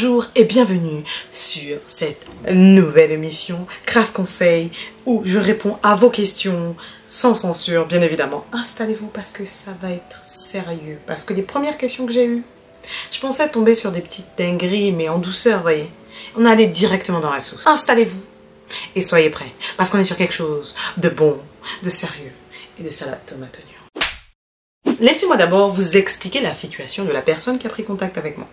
Bonjour et bienvenue sur cette nouvelle émission Crasse Conseil où je réponds à vos questions sans censure, bien évidemment. Installez-vous parce que ça va être sérieux. Parce que les premières questions que j'ai eues, je pensais tomber sur des petites dingueries, mais en douceur, vous voyez. On allait directement dans la sauce. Installez-vous et soyez prêts parce qu'on est sur quelque chose de bon, de sérieux et de salade tomate oignon. Laissez-moi d'abord vous expliquer la situation de la personne qui a pris contact avec moi.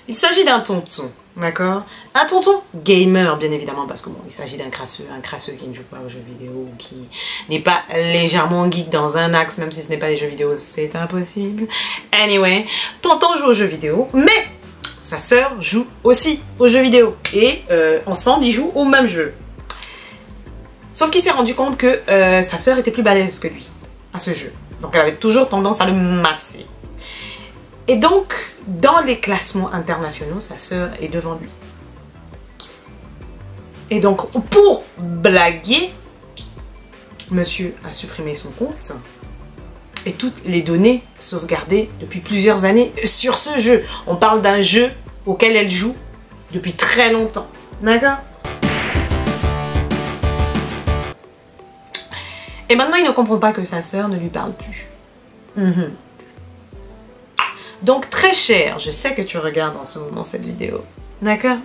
Il s'agit d'un tonton, d'accord? Un tonton gamer, bien évidemment, parce que bon, il s'agit d'un crasseux qui ne joue pas aux jeux vidéo, qui n'est pas légèrement geek dans un axe, même si ce n'est pas des jeux vidéo, c'est impossible. Anyway, tonton joue aux jeux vidéo, mais sa sœur joue aussi aux jeux vidéo. Et ensemble, ils jouent au même jeu. Sauf qu'il s'est rendu compte que sa sœur était plus balèze que lui à ce jeu. Donc elle avait toujours tendance à le masser. Et donc, dans les classements internationaux, sa sœur est devant lui. Et donc, pour blaguer, monsieur a supprimé son compte et toutes les données sauvegardées depuis plusieurs années sur ce jeu. On parle d'un jeu auquel elle joue depuis très longtemps. D'accord? Et maintenant, il ne comprend pas que sa sœur ne lui parle plus. Donc, très cher, je sais que tu regardes en ce moment cette vidéo. D'accord?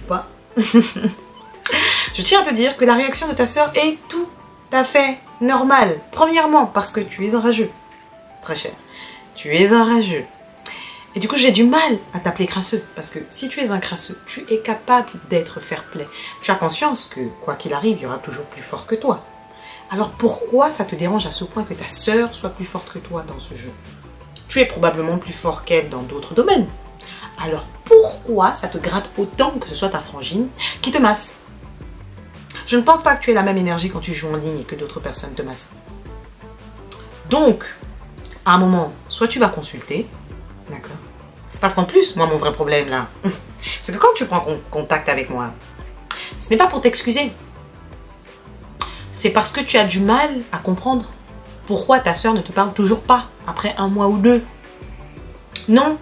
Pas. Je tiens à te dire que la réaction de ta sœur est tout à fait normale. Premièrement, parce que tu es un rageux. Très cher. Tu es un rageux. Et du coup, j'ai du mal à t'appeler crasseux. Parce que si tu es un crasseux, tu es capable d'être fair-play. Tu as conscience que, quoi qu'il arrive, il y aura toujours plus fort que toi. Alors pourquoi ça te dérange à ce point que ta sœur soit plus forte que toi dans ce jeu? Tu es probablement plus fort qu'elle dans d'autres domaines. Alors pourquoi ça te gratte autant que ce soit ta frangine qui te masse? Je ne pense pas que tu aies la même énergie quand tu joues en ligne et que d'autres personnes te massent. Donc, à un moment, soit tu vas consulter, d'accord? Parce qu'en plus, moi mon vrai problème là, c'est que quand tu prends contact avec moi, ce n'est pas pour t'excuser. C'est parce que tu as du mal à comprendre pourquoi ta sœur ne te parle toujours pas après 1 mois ou 2. Non,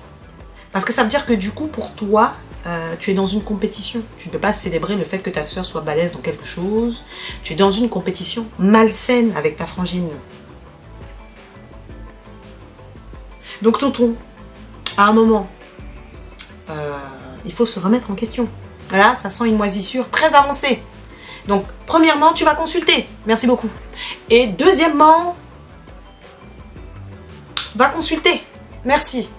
parce que ça veut dire que du coup, pour toi, tu es dans une compétition. Tu ne peux pas célébrer le fait que ta sœur soit balèze dans quelque chose. Tu es dans une compétition malsaine avec ta frangine. Donc tonton, à un moment, il faut se remettre en question. Là, ça sent une moisissure très avancée. Donc, premièrement, tu vas consulter. Merci beaucoup. Et deuxièmement, va consulter. Merci.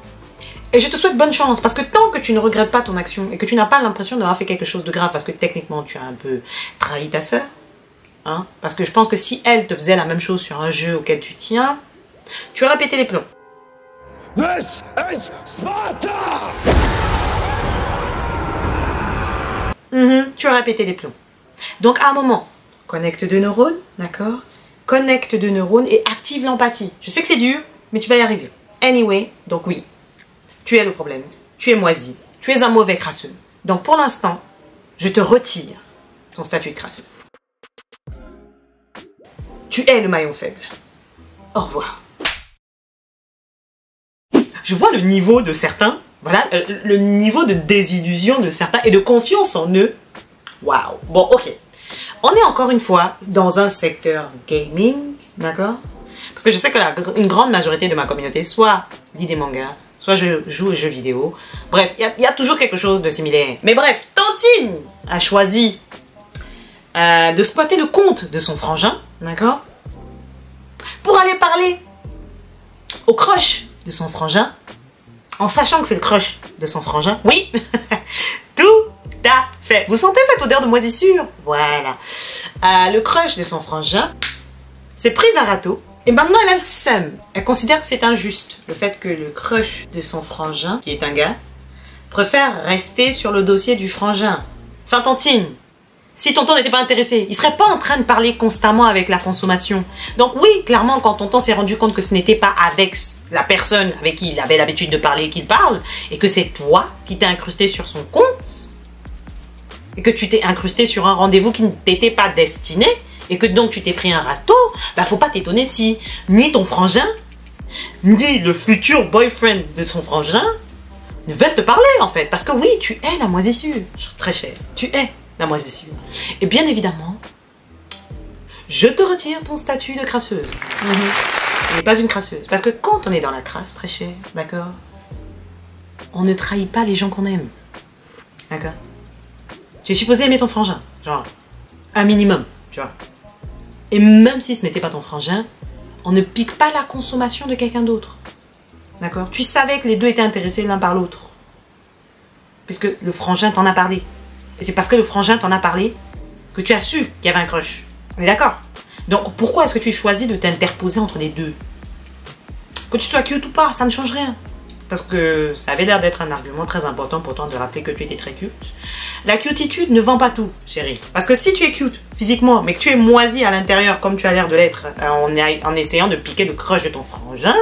Et je te souhaite bonne chance parce que tant que tu ne regrettes pas ton action et que tu n'as pas l'impression d'avoir fait quelque chose de grave parce que techniquement, tu as un peu trahi ta sœur, hein, parce que je pense que si elle te faisait la même chose sur un jeu auquel tu tiens, tu aurais pété les plombs. This is Sparta! Tu aurais pété les plombs. Donc, à un moment, connecte 2 neurones, d'accord? Connecte 2 neurones et active l'empathie. Je sais que c'est dur, mais tu vas y arriver. Anyway, donc oui, tu es le problème. Tu es moisi. Tu es un mauvais crasseux. Donc, pour l'instant, je te retire ton statut de crasseux. Tu es le maillon faible. Au revoir. Je vois le niveau de certains, voilà, le niveau de désillusion de certains et de confiance en eux. Waouh. Bon, ok. On est encore une fois dans un secteur gaming, d'accord? Parce que je sais que une grande majorité de ma communauté soit lit des mangas, soit je joue aux jeux vidéo. Bref, il y a toujours quelque chose de similaire. Mais bref, Tantine a choisi de squatter le compte de son frangin, d'accord? Pour aller parler au crush de son frangin, en sachant que c'est le crush de son frangin. Oui, tout à fait. Vous sentez cette odeur de moisissure? Voilà. Le crush de son frangin s'est prise à râteau et maintenant elle a le seum. Elle considère que c'est injuste le fait que le crush de son frangin, qui est un gars, préfère rester sur le dossier du frangin. Enfin, Tantine, si tonton n'était pas intéressé, il serait pas en train de parler constamment avec la consommation. Donc oui, clairement, quand tonton s'est rendu compte que ce n'était pas avec la personne avec qui il avait l'habitude de parler qu'il parle, et que c'est toi qui t'es incrusté sur son compte, et que tu t'es incrusté sur un rendez-vous qui ne t'était pas destiné, et que donc tu t'es pris un râteau, bah faut pas t'étonner si ni ton frangin, ni le futur boyfriend de son frangin ne veulent te parler en fait. Parce que oui, tu es la moisissure. Très cher. Tu es la moisissure. Et bien évidemment, je te retire ton statut de crasseuse. Tu n'es pas une crasseuse. Parce que quand on est dans la crasse, très cher, d'accord, on ne trahit pas les gens qu'on aime. D'accord? Tu es supposé aimer ton frangin. Genre, un minimum, tu vois. Et même si ce n'était pas ton frangin, on ne pique pas la consommation de quelqu'un d'autre. D'accord? Tu savais que les deux étaient intéressés l'un par l'autre. Puisque le frangin t'en a parlé. Et c'est parce que le frangin t'en a parlé que tu as su qu'il y avait un crush. On est d'accord? Donc pourquoi est-ce que tu choisis de t'interposer entre les deux? Que tu sois cute ou pas, ça ne change rien. Parce que ça avait l'air d'être un argument très important pour toi de rappeler que tu étais très cute. La cutitude ne vend pas tout, chérie. Parce que si tu es cute physiquement, mais que tu es moisi à l'intérieur comme tu as l'air de l'être en essayant de piquer le crush de ton frangin,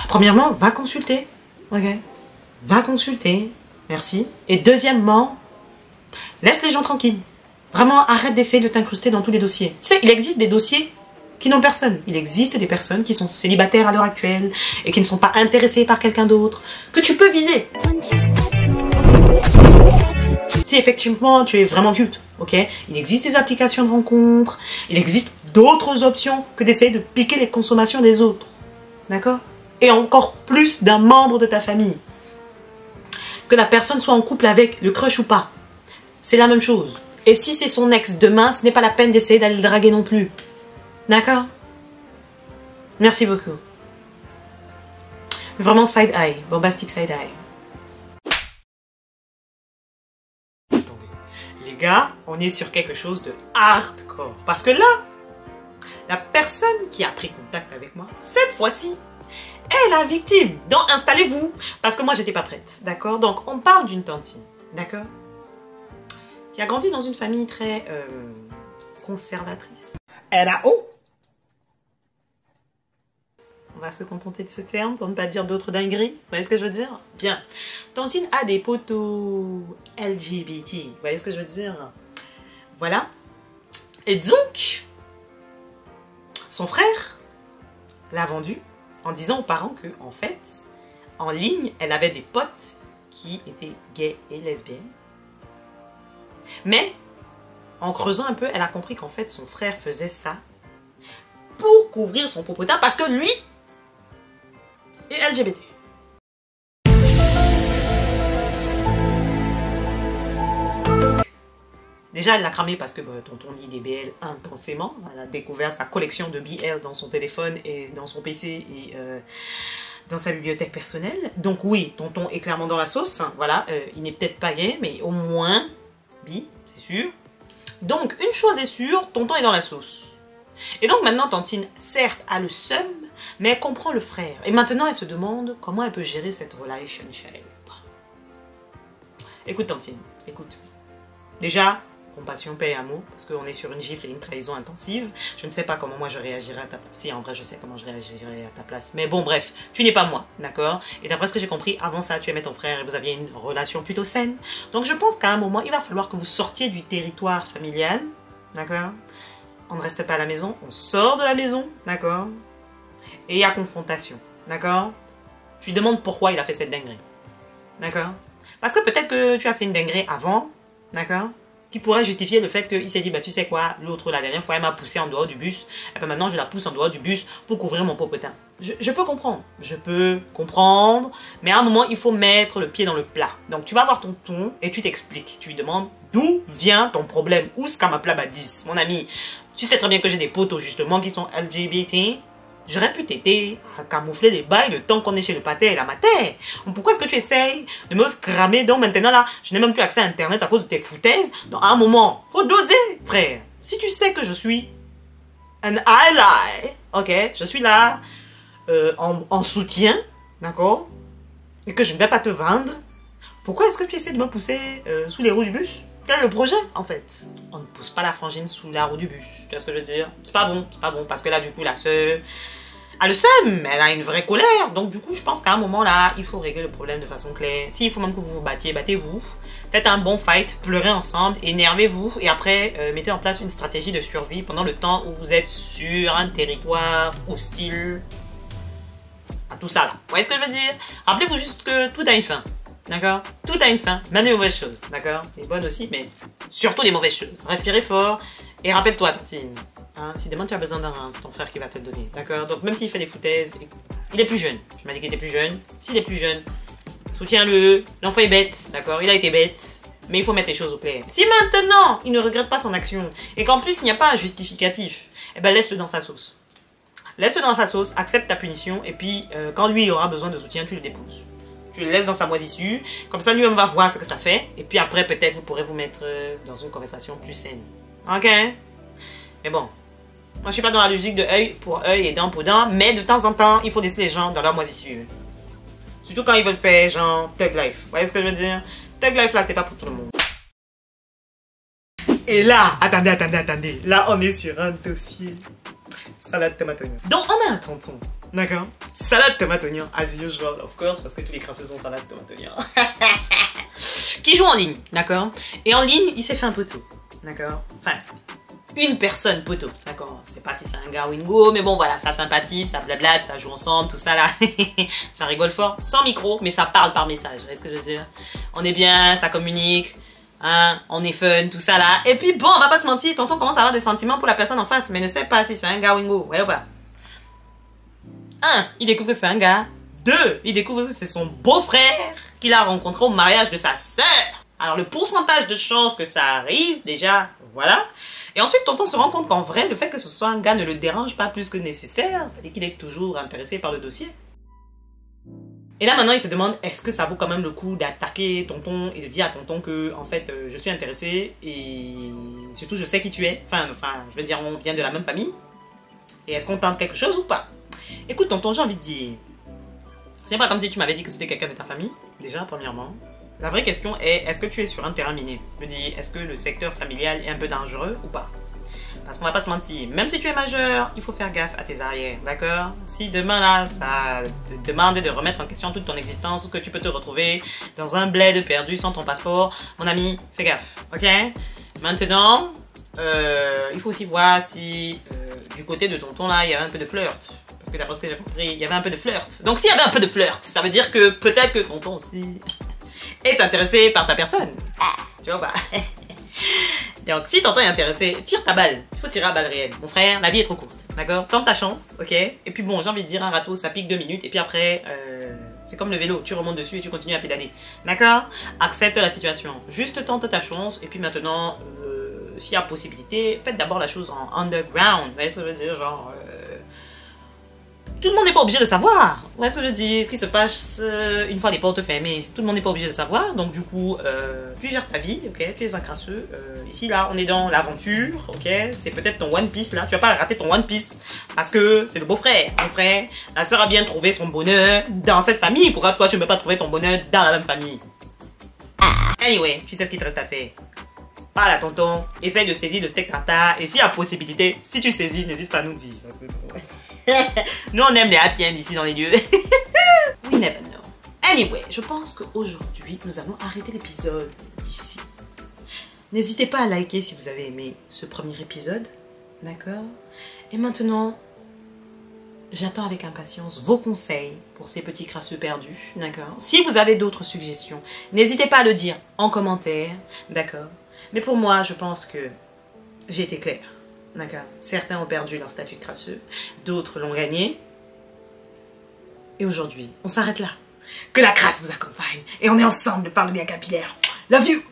premièrement, va consulter. Ok? Va consulter. Merci. Et deuxièmement, laisse les gens tranquilles. Vraiment, arrête d'essayer de t'incruster dans tous les dossiers. Tu sais, il existe des dossiers qui n'ont personne. Il existe des personnes qui sont célibataires à l'heure actuelle et qui ne sont pas intéressées par quelqu'un d'autre, que tu peux viser. Si effectivement tu es vraiment cute, ok? Il existe des applications de rencontres, il existe d'autres options que d'essayer de piquer les consommations des autres. D'accord? Et encore plus d'un membre de ta famille. Que la personne soit en couple avec le crush ou pas. C'est la même chose. Et si c'est son ex demain, ce n'est pas la peine d'essayer d'aller le draguer non plus. D'accord? Merci beaucoup. Vraiment side eye, bombastic side eye. Attendez, les gars, on est sur quelque chose de hardcore. Parce que là, la personne qui a pris contact avec moi, cette fois-ci, est la victime. Donc installez-vous, parce que moi j'étais pas prête. D'accord? Donc on parle d'une tantine. D'accord? Qui a grandi dans une famille très conservatrice. RAO. On va se contenter de ce terme pour ne pas dire d'autres dingueries. Vous voyez ce que je veux dire? Bien. Tantine a des potos LGBT. Vous voyez ce que je veux dire? Voilà. Et donc, son frère l'a vendu en disant aux parents que, en fait, en ligne, elle avait des potes qui étaient gays et lesbiennes. Mais, en creusant un peu, elle a compris qu'en fait, son frère faisait ça pour couvrir son popotin parce que lui est LGBT. Déjà, elle l'a cramé parce que tonton lit des BL intensément. Elle a découvert sa collection de BL dans son téléphone et dans son PC et dans sa bibliothèque personnelle. Donc oui, tonton est clairement dans la sauce. Voilà, il n'est peut-être pas gay, mais au moins bi, c'est sûr. Donc, une chose est sûre, tonton est dans la sauce. Et donc maintenant, tantine, certes, a le seum, mais elle comprend le frère. Et maintenant, elle se demande comment elle peut gérer cette relationship. Écoute, tantine, écoute. Déjà, compassion, paix et amour, parce qu'on est sur une gifle et une trahison intensive. Je ne sais pas comment moi je réagirais à ta place. Si, en vrai, je sais comment je réagirais à ta place. Mais bon, bref, tu n'es pas moi, d'accord? Et d'après ce que j'ai compris, avant ça, tu aimais ton frère et vous aviez une relation plutôt saine. Donc je pense qu'à un moment, il va falloir que vous sortiez du territoire familial, d'accord? On ne reste pas à la maison, on sort de la maison, d'accord? Et il y a confrontation, d'accord? Tu lui demandes pourquoi il a fait cette dinguerie, d'accord? Parce que peut-être que tu as fait une dinguerie avant, d'accord? Qui pourrait justifier le fait qu'il s'est dit, bah tu sais quoi, l'autre la dernière fois elle m'a poussé en dehors du bus, et puis maintenant je la pousse en dehors du bus pour couvrir mon popotin. Je peux comprendre, mais à un moment il faut mettre le pied dans le plat. Donc tu vas voir ton ton et tu t'expliques, tu lui demandes d'où vient ton problème, où est-ce qu'à ma plabadis, mon ami. Tu sais très bien que j'ai des potos justement qui sont LGBT. J'aurais pu t'aider à camoufler les bails le temps qu'on est chez le pater et la mater. Pourquoi est-ce que tu essayes de me cramer? Donc maintenant là, je n'ai même plus accès à internet à cause de tes foutaises. Donc à un moment, faut doser, frère. Si tu sais que je suis un ally, ok, je suis là en soutien, d'accord, et que je ne vais pas te vendre, pourquoi est-ce que tu essaies de me pousser sous les roues du bus? Quel est le projet, en fait? On ne pousse pas la frangine sous la roue du bus. Tu vois ce que je veux dire? C'est pas bon, parce que là, du coup, la sœur a le seum, elle a une vraie colère. Donc, du coup, je pense qu'à un moment, là, il faut régler le problème de façon claire. S'il faut même que vous vous battiez, battez-vous. Faites un bon fight, pleurez ensemble, énervez-vous. Et après, mettez en place une stratégie de survie pendant le temps où vous êtes sur un territoire hostile à à tout ça là. Vous voyez ce que je veux dire? Rappelez-vous juste que tout a une fin. D'accord? Tout a une fin, même les mauvaises choses. D'accord? Les bonnes aussi, mais surtout les mauvaises choses. Respirez fort et rappelle-toi, Tantine. Hein, si demain tu as besoin d'un rein, c'est ton frère qui va te le donner. D'accord? Donc même s'il fait des foutaises, il est plus jeune. Tu m'as dit qu'il était plus jeune. S'il est plus jeune, soutiens-le. L'enfant est bête. D'accord? Il a été bête. Mais il faut mettre les choses au clair. Si maintenant, il ne regrette pas son action, et qu'en plus, il n'y a pas un justificatif, eh ben laisse-le dans sa sauce. Laisse-le dans sa sauce, accepte ta punition, et puis, quand lui, il aura besoin de soutien, tu le déposes. Tu le laisses dans sa moisissure, comme ça, lui, on va voir ce que ça fait, et puis après, peut-être, vous pourrez vous mettre dans une conversation plus saine. Ok? Mais bon, moi, je suis pas dans la logique de œil pour œil et dent pour dent, mais de temps en temps, il faut laisser les gens dans leur moisissure. Surtout quand ils veulent faire, genre, Thug Life. Vous voyez ce que je veux dire? Thug Life là, c'est pas pour tout le monde. Et là, attendez. Là, on est sur un dossier. Salade tomate oignon. Donc, on a un tonton, d'accord? Salade tomate oignon, as usual, of course, parce que tous les crasseux sont salade tomate oignon. Qui joue en ligne, d'accord? Et en ligne, il s'est fait un poteau, d'accord? Enfin, une personne poteau, d'accord? Je sais pas si c'est un gars ou une go, mais bon, voilà, ça sympathise, ça blablate, ça joue ensemble, tout ça là. Ça rigole fort, sans micro, mais ça parle par message, vous voyez ce que je veux dire? On est bien, ça communique, hein, on est fun, tout ça là. Et puis bon, on va pas se mentir, tonton commence à avoir des sentiments pour la personne en face, mais ne sait pas si c'est un gars ou une go, ouais ou pas? 1, il découvre que c'est un gars. 2, il découvre que c'est son beau-frère qu'il a rencontré au mariage de sa sœur. Alors le pourcentage de chances que ça arrive, déjà, voilà. Et ensuite, tonton se rend compte qu'en vrai, le fait que ce soit un gars ne le dérange pas plus que nécessaire. C'est-à-dire qu'il est toujours intéressé par le dossier. Et là, maintenant, il se demande, est-ce que ça vaut quand même le coup d'attaquer tonton et de dire à tonton que, en fait, je suis intéressé et surtout, je sais qui tu es. Enfin, je veux dire, on vient de la même famille. Et est-ce qu'on tente quelque chose ou pas? Écoute, tonton, j'ai envie de dire, c'est pas comme si tu m'avais dit que c'était quelqu'un de ta famille, déjà, premièrement. La vraie question est, est-ce que tu es sur un terrain miné? Je me dis, est-ce que le secteur familial est un peu dangereux ou pas? Parce qu'on va pas se mentir, même si tu es majeur, il faut faire gaffe à tes arrières, d'accord? Si demain là, ça te demande de remettre en question toute ton existence ou que tu peux te retrouver dans un bled perdu sans ton passeport, mon ami, fais gaffe, ok? Maintenant, il faut aussi voir si du côté de tonton là, il y avait un peu de flirt. Parce que d'après ce que j'ai compris, il y avait un peu de flirt. Donc s'il y avait un peu de flirt, ça veut dire que peut-être que tonton aussi est intéressé par ta personne. Tu vois pas? Donc si tonton est intéressé, tire ta balle. Il faut tirer à balle réelle. Mon frère, la vie est trop courte. D'accord? Tente ta chance, ok? Et puis bon, j'ai envie de dire, un râteau, ça pique 2 minutes. Et puis après, c'est comme le vélo. Tu remontes dessus et tu continues à pédaler. D'accord? Accepte la situation. Juste tente ta chance. Et puis maintenant, s'il y a possibilité, faites d'abord la chose en underground. Vous voyez ce que je veux dire? Genre... tout le monde n'est pas obligé de savoir. Vous voyez ce que je veux dire? Ce qui se passe une fois les portes fermées. Tout le monde n'est pas obligé de savoir. Donc du coup, tu gères ta vie, ok? Tu es un crasseux. Ici, là, on est dans l'aventure, ok? C'est peut-être ton One Piece, là. Tu vas pas rater ton One Piece. Parce que c'est le beau-frère, mon frère. La sœur a bien trouvé son bonheur dans cette famille. Pourquoi toi, tu ne peux pas trouver ton bonheur dans la même famille? Anyway, tu sais ce qu'il te reste à faire. Parle à tonton, essaye de saisir le steak tartare. Et s'il y a possibilité, si tu saisis, n'hésite pas à nous dire. Nous, on aime les happy end ici dans les lieux. We never know. Anyway, je pense qu'aujourd'hui, nous allons arrêter l'épisode ici. N'hésitez pas à liker si vous avez aimé ce premier épisode. D'accord? Et maintenant, j'attends avec impatience vos conseils pour ces petits crasseux perdus. D'accord? Si vous avez d'autres suggestions, n'hésitez pas à le dire en commentaire. D'accord? Mais pour moi, je pense que j'ai été claire. D'accord? Certains ont perdu leur statut de crasseux, d'autres l'ont gagné. Et aujourd'hui, on s'arrête là. Que la crasse vous accompagne. Et on est ensemble par le bien capillaire. Love you!